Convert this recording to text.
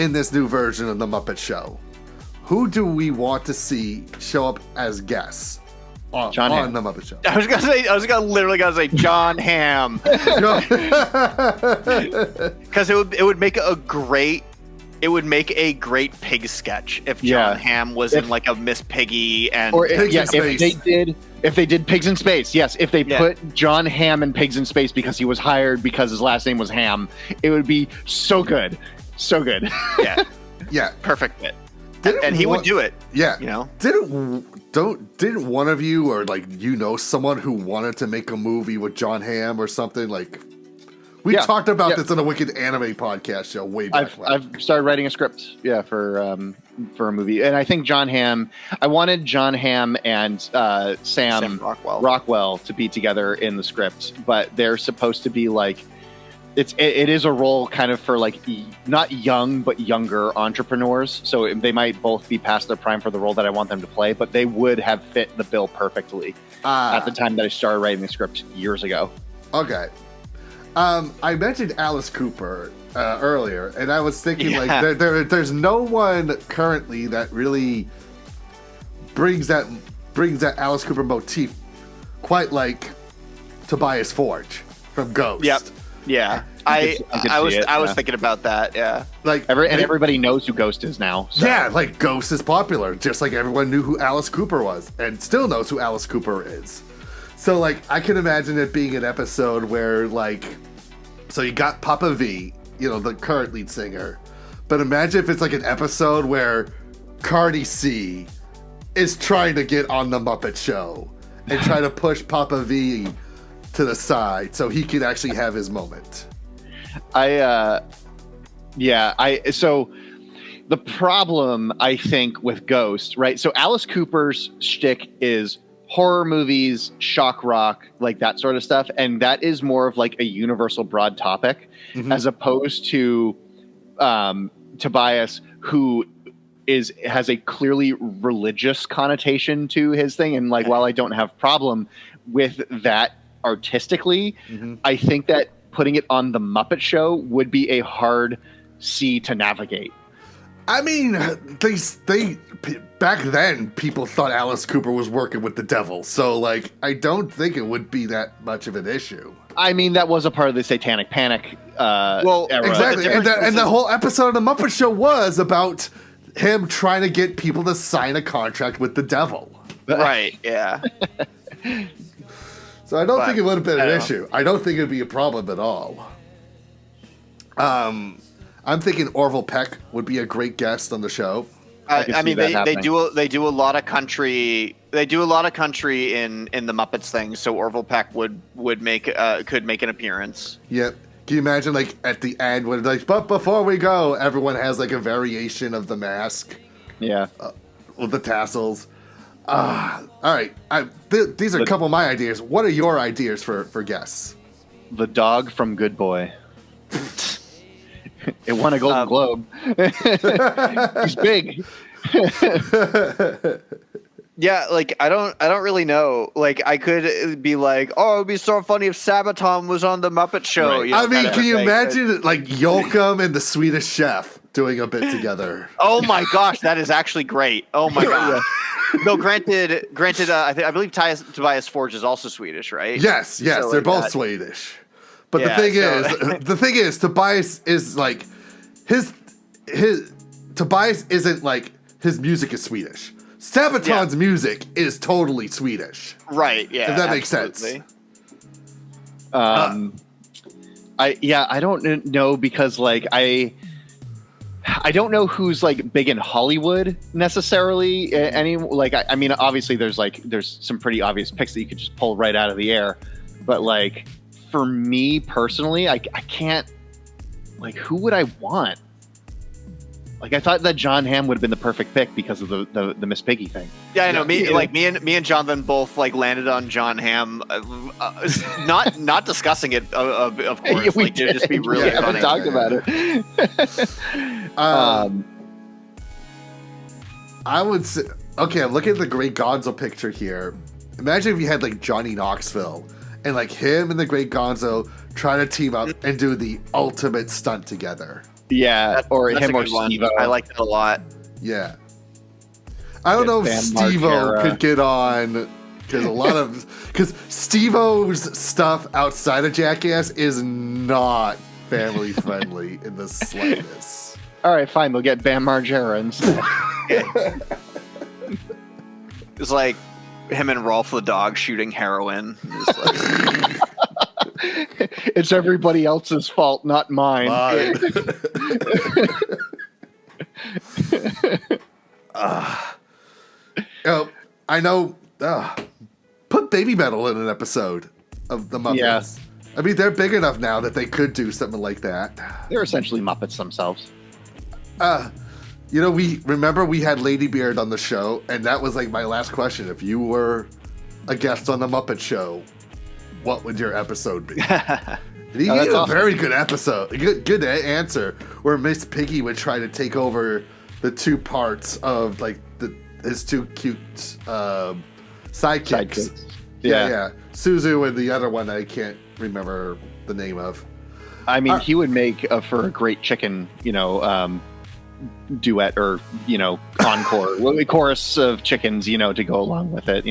in this new version of the Muppet Show, who do we want to see show up as guests on the Muppet Show? I was literally gonna say John Hamm, because it would make a great pig sketch if John Hamm was in like a Miss Piggy and if they did Pigs in Space, yes. If they put John Hamm in Pigs in Space because he was hired because his last name was Ham, it would be so good. So good. Yeah. Perfect fit. And he would do it. Yeah. You know? Didn't one of you or like someone who wanted to make a movie with John Hamm or something like? We talked about this on a Wicked Anime podcast show way back when. I've started writing a script, for a movie, and I think John Hamm. I wanted John Hamm and Sam Rockwell to be together in the script, but they're supposed to be like it is a role kind of for like not young but younger entrepreneurs. So they might both be past their prime for the role that I want them to play, but they would have fit the bill perfectly at the time that I started writing the script years ago. Okay. I mentioned Alice Cooper earlier, and I was thinking there's no one currently that really brings that Alice Cooper motif quite like Tobias Forge from Ghost. Yep. Yeah. I was thinking about that. Yeah. Everybody knows who Ghost is now. So. Yeah, like Ghost is popular, just like everyone knew who Alice Cooper was, and still knows who Alice Cooper is. So, like, I can imagine it being an episode where, like, so you got Papa V, the current lead singer, but imagine if it's like an episode where Cardi C is trying to get on the Muppet Show and try to push Papa V to the side so he could actually have his moment. So the problem, I think, with Ghost, right? So Alice Cooper's shtick is horror movies, shock rock, like that sort of stuff. And that is more of like a universal broad topic, as opposed to Tobias, who has a clearly religious connotation to his thing. And like, while I don't have problem with that artistically, I think that putting it on the Muppet Show would be a hard sea to navigate. I mean, they back then people thought Alice Cooper was working with the devil, so like I don't think it would be that much of an issue. I mean, that was a part of the Satanic Panic. Era. Exactly, and the whole episode of the Muppet Show was about him trying to get people to sign a contract with the devil. Right? Yeah. So I don't think it would have been an issue. I don't think it would be a problem at all. I'm thinking Orville Peck would be a great guest on the show. I mean, they do a lot of country. They do a lot of country in the Muppets thing. So Orville Peck could make an appearance. Yep. Can you imagine, like at the end when like, but before we go, everyone has like a variation of the mask. Yeah. With the tassels. All right. These are a couple of my ideas. What are your ideas for guests? The dog from Good Boy. It won a Golden Globe. He's big. Yeah, like I don't really know. Like I could be like, oh, it'd be so funny if Sabaton was on the Muppet Show. Right. I mean, can you imagine like Yoakum and the Swedish Chef doing a bit together? Oh my gosh, that is actually great. Oh my god. No, granted. I believe Tobias Forge is also Swedish, right? Yes, so they're like both Swedish. But the thing is, Tobias is like his Tobias isn't like his music is Swedish. Sabaton's music is totally Swedish. Right, yeah. If that makes sense. I don't know because like I don't know who's like big in Hollywood necessarily. I mean, obviously there's some pretty obvious picks that you could just pull right out of the air, but like for me personally, I can't. Like, who would I want? Like, I thought that John Hamm would have been the perfect pick because of the Miss Piggy thing. Yeah, I know. Me and Jonathan both like landed on John Hamm. Not discussing it, of course. Yeah, like, it'd just be really funny. We talked about it. I would say, okay, I'm looking at the Great Gonzo picture here. Imagine if you had like Johnny Knoxville and like him and the Great Gonzo trying to team up and do the ultimate stunt together. Yeah, or him or Steve-O. I like that a lot. Yeah. I don't know if Steve-O could get on, because Steve-O's stuff outside of Jackass is not family friendly in the slightest. All right, fine. They'll get Bam Margera instead. It's like him and Rolf the dog shooting heroin. It's everybody else's fault, not mine. I know. Put Baby Metal in an episode of the Muppets. Yeah. I mean, they're big enough now that they could do something like that. They're essentially Muppets themselves. We had Lady Beard on the show, and that was like my last question. If you were a guest on the Muppet Show, what would your episode be? He gave a very good episode, good answer, where Miss Piggy would try to take over the two parts of like his two cute sidekicks. Yeah. Suzu and the other one I can't remember the name of. I mean, he would make for a great chicken, duet or encore, chorus of chickens, to go along with it,